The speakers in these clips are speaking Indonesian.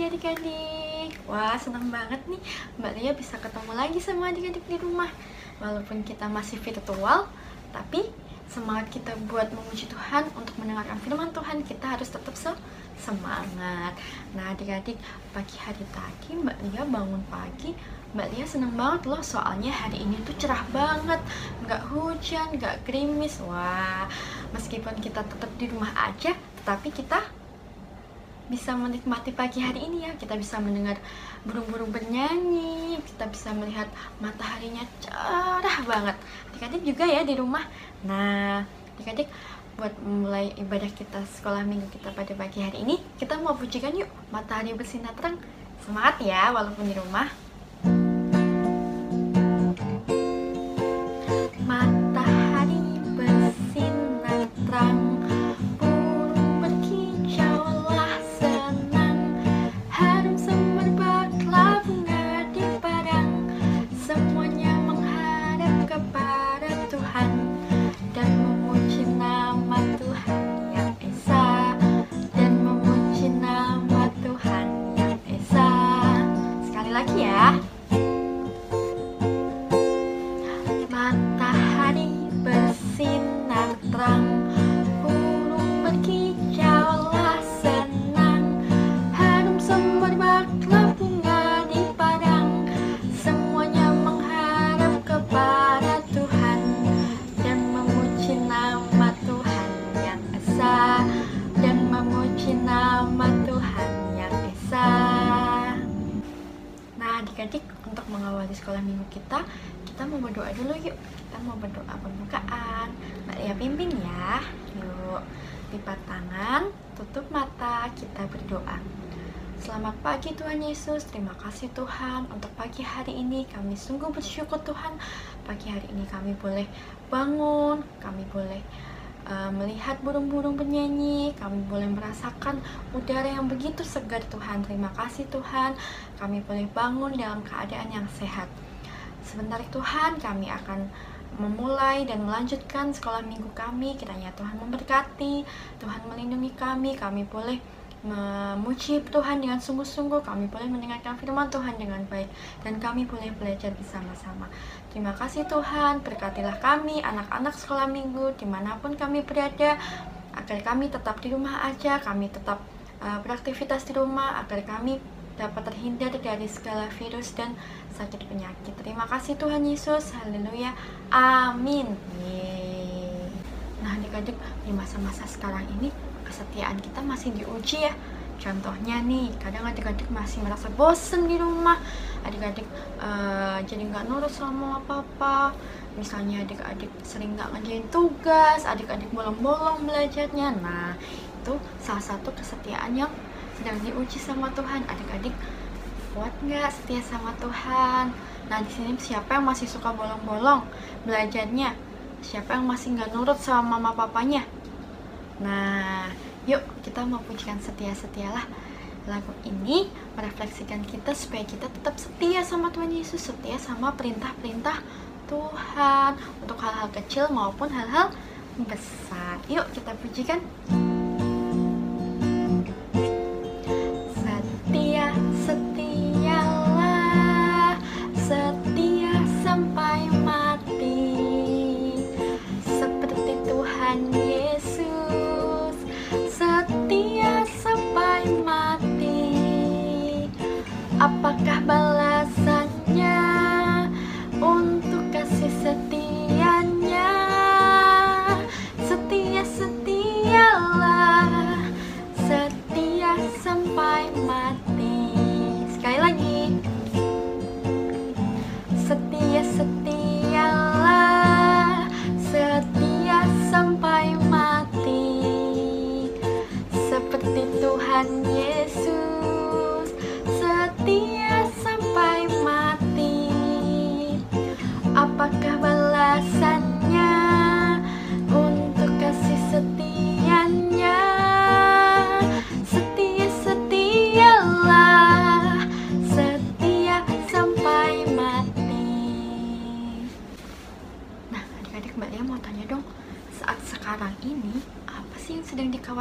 pagi adik-adik. Wah, senang banget nih Mbak Lia bisa ketemu lagi sama adik-adik di rumah. Walaupun kita masih virtual, tapi semangat kita buat memuji Tuhan untuk mendengarkan firman Tuhan, kita harus tetap semangat. Nah adik-adik, pagi hari tadi Mbak Lia bangun pagi, Mbak Lia seneng banget loh, soalnya hari ini tuh cerah banget, nggak hujan, nggak gerimis. Wah, meskipun kita tetap di rumah aja, tetapi kita bisa menikmati pagi hari ini ya. Kita bisa mendengar burung-burung bernyanyi, kita bisa melihat mataharinya cerah banget. Adik-adik juga ya di rumah. Nah adik-adik, buat mulai ibadah kita sekolah minggu kita pada pagi hari ini, kita mau pujikan yuk Matahari Bersinar Terang. Semangat ya walaupun di rumah. Matahari bersinar terang, burung berkicaulah senang, harum semerbaklah bunga di padang, semuanya menghadap kepada Tuhan dan memuji nama Tuhan yang esa, dan memuji nama Tuhan yang esa. Sekali lagi ya. Matahari bersinar terang, burung berkicaulah senang, harum semerbaklah bunga di padang, semuanya menghadap kepada Tuhan dan memuji nama Tuhan yang esa, dan memuji nama Tuhan yang esa. Nah adik-adik, untuk mengawali sekolah minggu kita mau berdoa dulu yuk. Kita mau berdoa pembukaan. Mbak Lia pimpin ya. Yuk, lipat tangan, tutup mata, kita berdoa. Selamat pagi Tuhan Yesus, terima kasih Tuhan untuk pagi hari ini. Kami sungguh bersyukur Tuhan, pagi hari ini kami boleh bangun, kami boleh melihat burung-burung bernyanyi, kami boleh merasakan udara yang begitu segar Tuhan. Terima kasih Tuhan, kami boleh bangun dalam keadaan yang sehat. Sebentar Tuhan, kami akan memulai dan melanjutkan sekolah minggu kami. Kiranya Tuhan memberkati, Tuhan melindungi kami boleh memuji Tuhan dengan sungguh-sungguh, kami boleh mendengarkan firman Tuhan dengan baik, dan kami boleh belajar bersama-sama. Terima kasih Tuhan, berkatilah kami, anak-anak sekolah minggu, dimanapun kami berada, agar kami tetap di rumah aja, kami tetap beraktivitas di rumah, agar kami dapat terhindar dari segala virus dan sakit penyakit. Terima kasih Tuhan Yesus, haleluya, amin. Yeay. Nah adik-adik, di masa-masa sekarang ini kesetiaan kita masih diuji ya. Contohnya nih, kadang adik-adik masih merasa bosen di rumah, adik-adik jadi nggak nurut sama apa-apa. Misalnya adik-adik sering nggak ngerjain tugas, adik-adik bolong-bolong belajarnya. Nah itu salah satu kesetiaan yang sedang diuji sama Tuhan. Adik-adik kuat nggak setia sama Tuhan? Nah di sini siapa yang masih suka bolong-bolong belajarnya? Siapa yang masih nggak nurut sama mama papanya? Nah yuk kita mau pujikan setia-setialah. Lagu ini merefleksikan kita supaya kita tetap setia sama Tuhan Yesus, setia sama perintah-perintah Tuhan untuk hal-hal kecil maupun hal-hal besar. Yuk kita pujikan. Setialah, setia sampai mati, seperti Tuhan Yesus, setia sampai mati. Apakah balasannya untuk kasih setianya? Setialah, setia sampai mati. Sekali lagi. Setialah, setia sampai mati, seperti Tuhan Yesus, setia sampai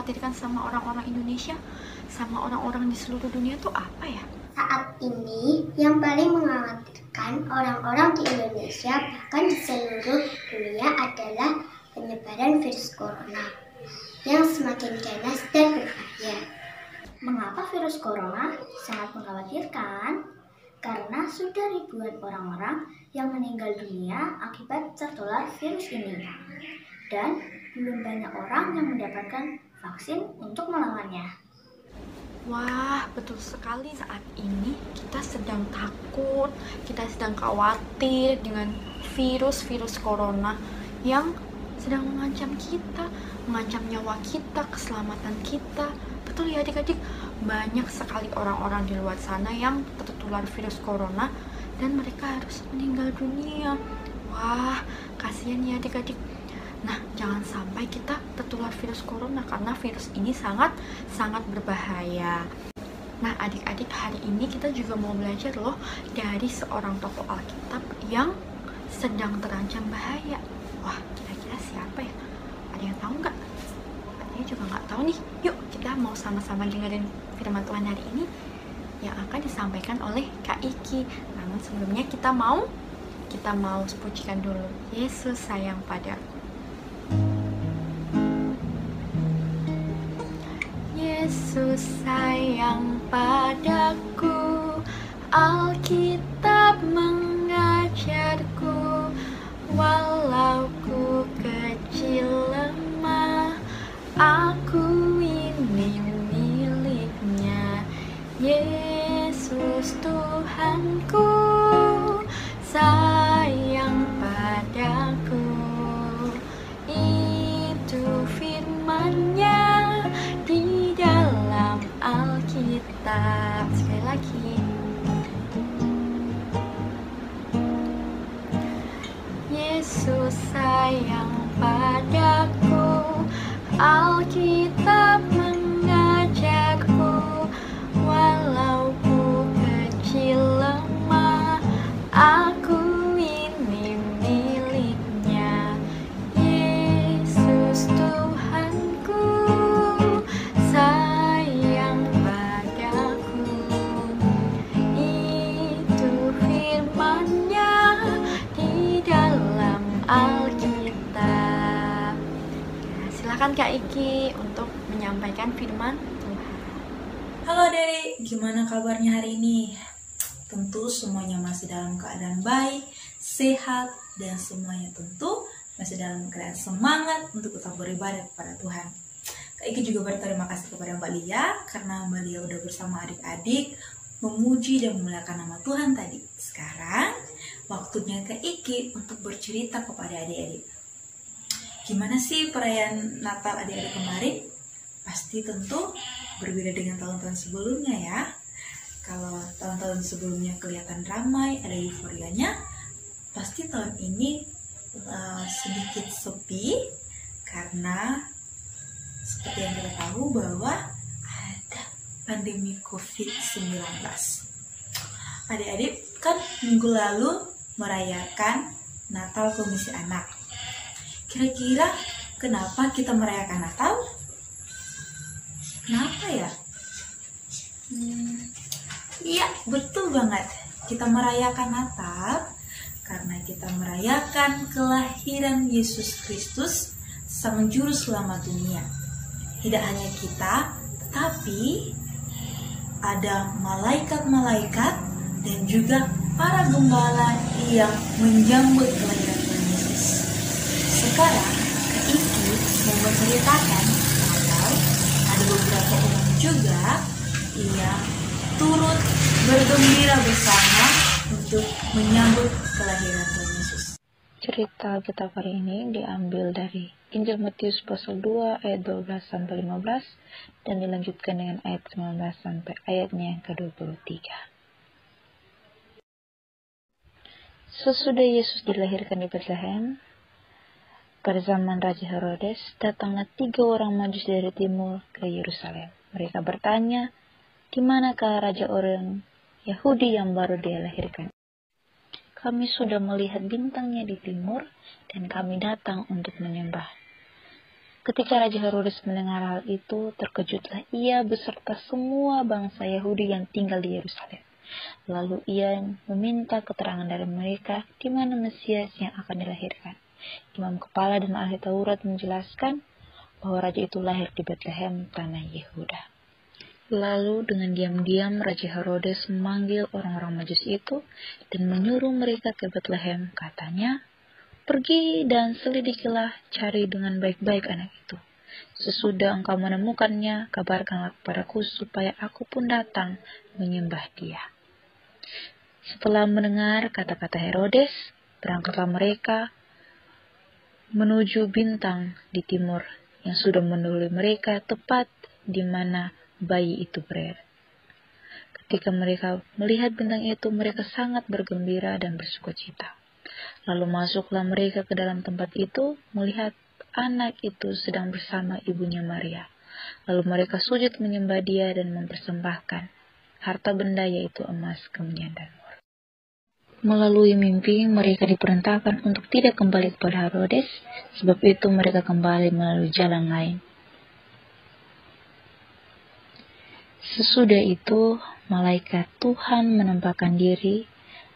dikhawatirkan sama orang-orang Indonesia, sama orang-orang di seluruh dunia tuh apa ya? Saat ini yang paling mengkhawatirkan orang-orang di Indonesia bahkan di seluruh dunia adalah penyebaran virus corona yang semakin ganas dan berbahaya. Mengapa virus corona sangat mengkhawatirkan? Karena sudah ribuan orang-orang yang meninggal dunia akibat tertular virus ini. Dan belum banyak orang yang mendapatkan vaksin untuk melawannya. Wah, betul sekali. Saat ini kita sedang takut, kita sedang khawatir dengan virus-virus corona yang sedang mengancam kita, mengancam nyawa kita, keselamatan kita. Betul ya adik-adik, banyak sekali orang-orang di luar sana yang tertular virus corona dan mereka harus meninggal dunia. Wah, kasihan ya adik-adik. Nah, jangan sampai kita tertular virus corona karena virus ini sangat berbahaya. Nah, adik-adik, hari ini kita juga mau belajar loh dari seorang tokoh Alkitab yang sedang terancam bahaya. Wah, kira-kira siapa ya? Ada yang tahu nggak? Adiknya juga nggak tahu nih. Yuk, kita mau sama-sama dengerin firman Tuhan hari ini yang akan disampaikan oleh Kak Iki. Namun sebelumnya kita mau pujikan dulu. Yesus sayang padaku. Yesus sayang padaku, Alkitab mengajarku, walau ku kecil lemah, aku ini miliknya. Yesus Tuhanku sayang padaku, itu firman-Nya di dalam Alkitab. Sekali lagi, Yesus sayang padaku, Alkitab mengajarku, walau ku kecil lemah, aku ini miliknya. Yesus Tuhanku sayang padaku, itu firman-Nya di dalam Alkitab. Ya, silakan Kak Iki untuk menyampaikan firman Tuhan. Halo Dek, gimana kabarnya hari ini? Tentu semuanya masih dalam keadaan baik, sehat, dan semuanya tentu masih dalam keadaan semangat untuk tetap beribadah kepada Tuhan. Kak Iki juga berterima kasih kepada Mbak Lia karena Mbak Lia udah bersama adik-adik memuji dan memuliakan nama Tuhan tadi. Sekarang waktunya Kak Iki untuk bercerita kepada adik-adik. Gimana sih perayaan Natal adik-adik kemarin? Pasti tentu berbeda dengan tahun-tahun sebelumnya ya. Kalau tahun-tahun sebelumnya kelihatan ramai, ada euforianya, pasti tahun ini sedikit sepi karena seperti yang kita tahu bahwa ada pandemi COVID-19. Adik-adik kan minggu lalu merayakan Natal Komisi Anak. Kira-kira kenapa kita merayakan Natal? Kenapa ya? Iya, betul banget. Kita merayakan Natal karena kita merayakan kelahiran Yesus Kristus, Sang Juru Selamat dunia. Tidak hanya kita, tetapi ada malaikat-malaikat dan juga para gembala yang menjambut kelahiran Tuhan Yesus. Sekarang, Kak Iki mau menceritakan atau ada beberapa orang juga yang turut bergembira bersama untuk menyambut kelahiran Tuhan Yesus. Cerita Alkitab hari ini diambil dari Injil Matius pasal 2 ayat 12 sampai 15 dan dilanjutkan dengan ayat 19 sampai ayatnya yang ke-23. Sesudah Yesus dilahirkan di Betlehem, pada zaman Raja Herodes, datanglah 3 orang Majus dari timur ke Yerusalem. Mereka bertanya, di manakah raja orang Yahudi yang baru dia lahirkan? Kami sudah melihat bintangnya di timur dan kami datang untuk menyembah. Ketika Raja Herodes mendengar hal itu, terkejutlah ia beserta semua bangsa Yahudi yang tinggal di Yerusalem. Lalu ia meminta keterangan dari mereka di mana Mesias yang akan dilahirkan. Imam kepala dan ahli Taurat menjelaskan bahwa raja itu lahir di Betlehem, tanah Yehuda. Lalu dengan diam-diam Raja Herodes memanggil orang-orang Majus itu dan menyuruh mereka ke Betlehem. Katanya, "Pergi dan selidikilah, cari dengan baik-baik anak itu. Sesudah engkau menemukannya, kabarkanlah kepadaku supaya aku pun datang menyembah dia." Setelah mendengar kata-kata Herodes, berangkatlah mereka menuju bintang di timur yang sudah mendahului mereka tepat di mana bayi itu berada. Ketika mereka melihat bintang itu, mereka sangat bergembira dan bersukacita. Lalu masuklah mereka ke dalam tempat itu, melihat anak itu sedang bersama ibunya Maria. Lalu mereka sujud menyembah dia dan mempersembahkan harta benda, yaitu emas, kemenyan, dan mur. Melalui mimpi, mereka diperintahkan untuk tidak kembali kepada Herodes, sebab itu mereka kembali melalui jalan lain. Sesudah itu, malaikat Tuhan menampakkan diri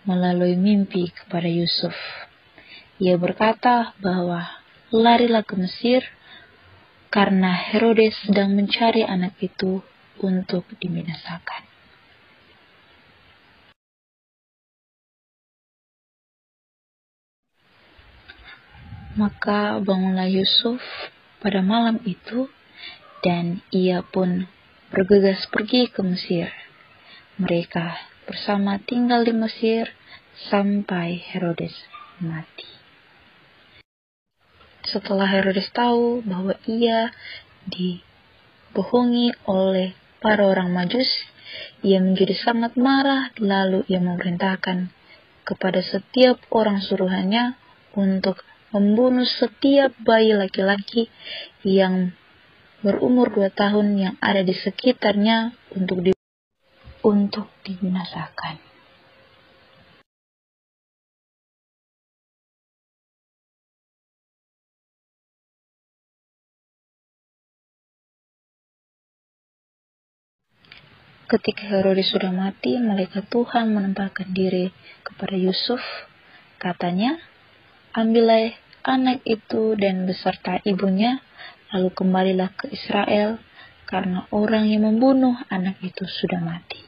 melalui mimpi kepada Yusuf. Ia berkata bahwa larilah ke Mesir karena Herodes sedang mencari anak itu untuk dibinasakan. Maka bangunlah Yusuf pada malam itu dan ia pun bergegas pergi ke Mesir. Mereka bersama tinggal di Mesir sampai Herodes mati. Setelah Herodes tahu bahwa ia dibohongi oleh para orang Majus, ia menjadi sangat marah. Lalu ia memerintahkan kepada setiap orang suruhannya untuk membunuh setiap bayi laki-laki yang berumur 2 tahun yang ada di sekitarnya untuk dibinasakan. Ketika Herodes sudah mati, malaikat Tuhan menampakkan diri kepada Yusuf. Katanya, "Ambillah anak itu dan beserta ibunya, lalu kembalilah ke Israel, karena orang yang membunuh anak itu sudah mati."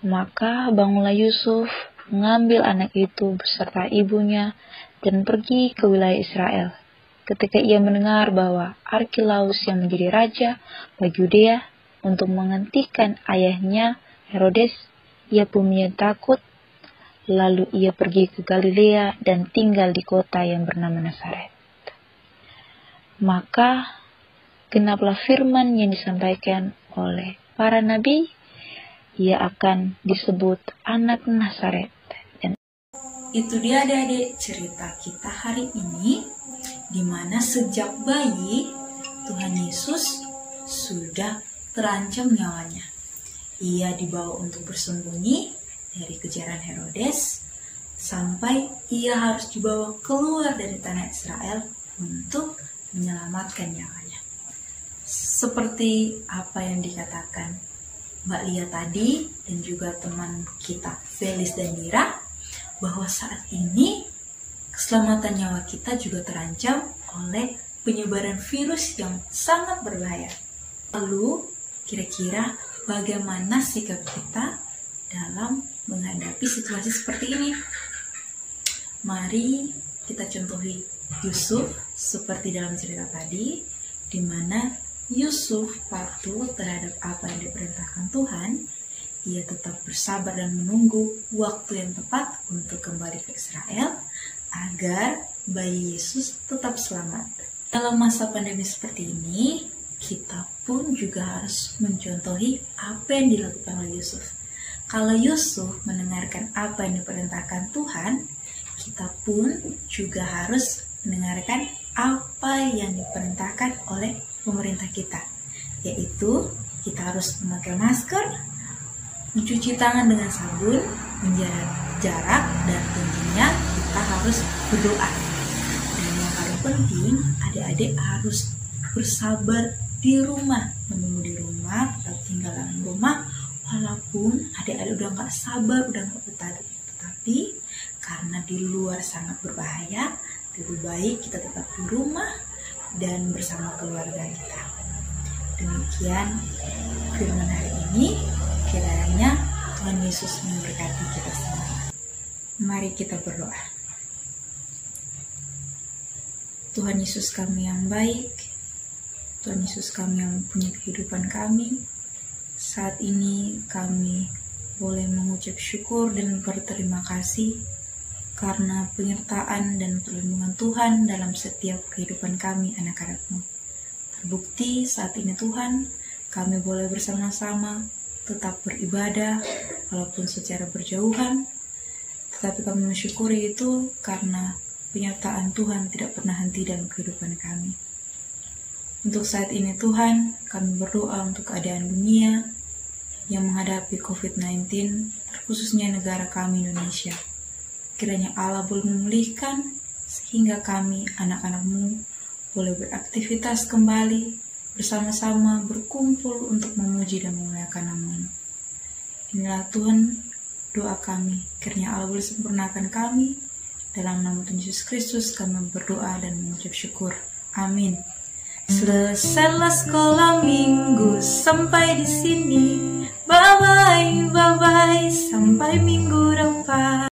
Maka bangunlah Yusuf, mengambil anak itu beserta ibunya, dan pergi ke wilayah Israel. Ketika ia mendengar bahwa Arkilaus yang menjadi raja bagi Yudea untuk menggantikan ayahnya Herodes, ia pun menjadi takut. Lalu ia pergi ke Galilea dan tinggal di kota yang bernama Nazaret. Maka genaplah firman yang disampaikan oleh para nabi, ia akan disebut anak Nazaret. Dan itu dia adik-adik cerita kita hari ini, di mana sejak bayi Tuhan Yesus sudah terancam nyawanya. Ia dibawa untuk bersembunyi dari kejaran Herodes, sampai ia harus dibawa keluar dari tanah Israel untuk menyelamatkan nyawanya. Seperti apa yang dikatakan Mbak Lia tadi dan juga teman kita Felis dan Mira, bahwa saat ini keselamatan nyawa kita juga terancam oleh penyebaran virus yang sangat berbahaya. Lalu kira-kira bagaimana sikap kita dalam menghadapi situasi seperti ini? Mari kita contohi Yusuf seperti dalam cerita tadi, di mana Yusuf patuh terhadap apa yang diperintahkan Tuhan. Ia tetap bersabar dan menunggu waktu yang tepat untuk kembali ke Israel agar bayi Yesus tetap selamat. Dalam masa pandemi seperti ini, kita pun juga harus mencontohi apa yang dilakukan oleh Yusuf. Kalau Yusuf mendengarkan apa yang diperintahkan Tuhan, kita pun juga harus mendengarkan apa yang diperintahkan oleh pemerintah kita, yaitu kita harus memakai masker, mencuci tangan dengan sabun, menjaga jarak, dan tentunya kita harus berdoa. Dan yang paling penting adik-adik harus bersabar di rumah, menunggu di rumah, tetap tinggal dalam rumah, walaupun adik-adik udah gak sabar, udah gak betah. Tetapi karena di luar sangat berbahaya, lebih baik kita tetap di rumah dan bersama keluarga kita. Demikian firman hari ini, kiranya Tuhan Yesus memberkati kita semua. Mari kita berdoa. Tuhan Yesus kami yang baik, Tuhan Yesus kami yang punya kehidupan kami, saat ini kami boleh mengucap syukur dan berterima kasih karena penyertaan dan perlindungan Tuhan dalam setiap kehidupan kami anak-anak-Mu. Terbukti saat ini Tuhan, kami boleh bersama-sama tetap beribadah walaupun secara berjauhan, tetapi kami mensyukuri itu karena penyertaan Tuhan tidak pernah henti dalam kehidupan kami. Untuk saat ini Tuhan, kami berdoa untuk keadaan dunia yang menghadapi COVID-19, terkhususnya negara kami Indonesia. Kiranya Allah boleh memulihkan sehingga kami, anak-anak-Mu, boleh beraktivitas kembali, bersama-sama berkumpul untuk memuji dan memuliakan nama-Mu. Inilah Tuhan, doa kami, kiranya Allah boleh sempurnakan kami. Dalam nama Tuhan Yesus Kristus kami berdoa dan mengucap syukur. Amin. Selesailah sekolah minggu sampai di sini. Bye bye, sampai minggu depan.